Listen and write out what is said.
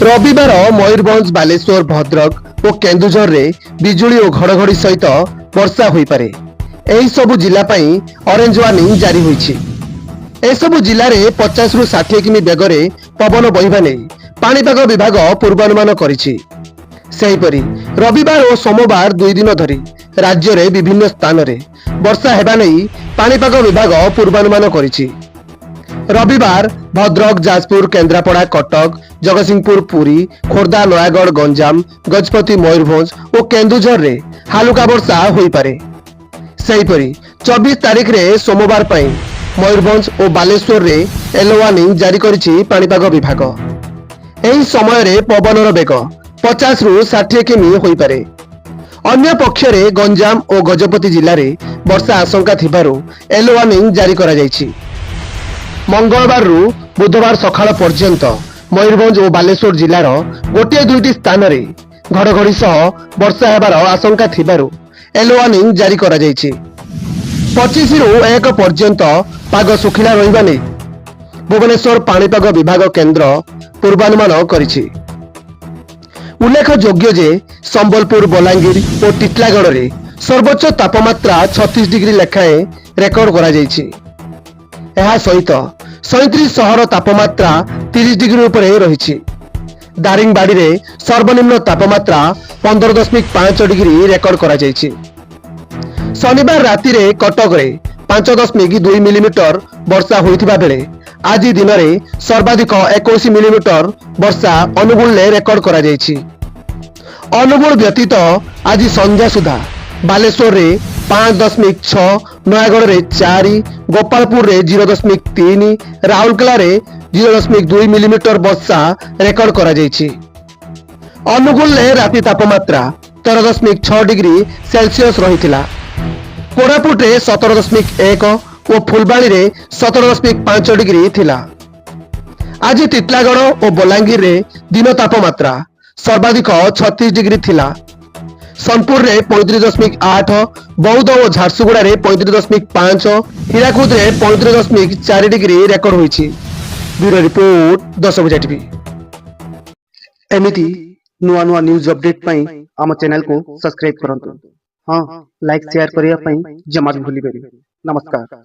रविवार मयूरभंज बालेश्वर भद्रक और केन्दुझर रे बिजुली और घड़घड़ी सहित वर्षा हो पारे। एही सबु जिला पई ऑरेंज वार्निंग जारी होईछि। ए सबु जिल्ला रे 50 रु 60 किमी बेगरे पवन बहिबा नै पाणीपाग विभाग पूर्वानुमान करिछि। सेहीपरि रविवार और सोमवार 2 दिन धरी राज्य रे विभिन्न स्थान रे वर्षा हेबा नै पाणीपाग विभाग पूर्वानुमान करिछि। रविवार भद्रक, जाजपुर, केन्द्रापड़ा, कटक, जगतसिंहपुर, पुरी, खोर्धा, नयागढ़, गंजाम, गजपति, मयूरभंज और केन्दुझर रे हालुका वर्षा होई पारे। सेहीपरि 24 तारीख रे सोमवार पई मयूरभंज और बालेश्वर रे येलो वार्निंग जारी करिछि पाणीपाग विभाग। एही समय रे पवनर बेग 50 रु 60 किमी होई पारे। अन्य पक्ष रे गंजाम और गजपति जिल्ला रे वर्षा आशंका थिबारु येलो वार्निंग जारी करा जायछि। मंगलवार रु बुधवार सकाळ पर्यंत मयूरभंज और बालेश्वर जिलार गोटे दुईटी स्थान रे घड़घड़ी सह वर्षा हेबार आशंका थिबारु येलो वार्निंग जारी करा जायछि। 25 रु 1 पर्यंत पाग सुखिला रहिबा नै भुवनेश्वर पाणीपाग विभाग केन्द्र पूर्वानुमान करिछि। उल्लेखयोग्य जे संबलपुर, बलांगीर और टिटलागढ़ रे सर्वोच्च तापमात्रा 36 डिग्री लेखाएं रेकर्ड करा जायछि। एहा सहित 37 सहर तापमात्रा 30 डिग्री उपरे रहिछि। दारिंगबाड़ी रे सर्वनिम्न तापमात्रा 15.5 डिग्री रेकर्ड करा जायछि। शनिवार राति रे कटक रे 5.2 मिलीमीटर वर्षा होइथिबा बेले आज दिन रे सर्वाधिक 21 मिलीमीटर वर्षा अनुगुल ले रेकर्ड करा जायछि। अनुगुल व्यतीत आज संध्या सुधा बालेश्वर रे 5.6, नयागढ़ रे 4, गोपालपुर रे 0.3, राउरकेला रे 0.2 मिलीमीटर वर्षा रेकर्ड करा जायछि। अनुगुल ले राति तापमात्रा 13.6 डिग्री सेल्सियस रहिथिला। कोरापुट रे 17.1 और फुलबाणी रे 17.5 डिग्री थिला। आज टिटलागढ़ और बलांगीर रे दिन तापमात्रा सर्वाधिक 36 डिग्री थिला। सोनपुर रे 35.8, बौद्ध और झारसुगुड़ा रे 35.5, हीराकुद रे 35.4 डिग्री रेकर्ड होईछि। ब्यूरो रिपोर्ट 10 बजे टीवी। एमिति नुआ नुआ न्यूज अपडेट पई आम चैनल को सब्सक्राइब करंतु। हाँ, लाइक शेयर करिया पई जमा भूली बेनी। नमस्कार।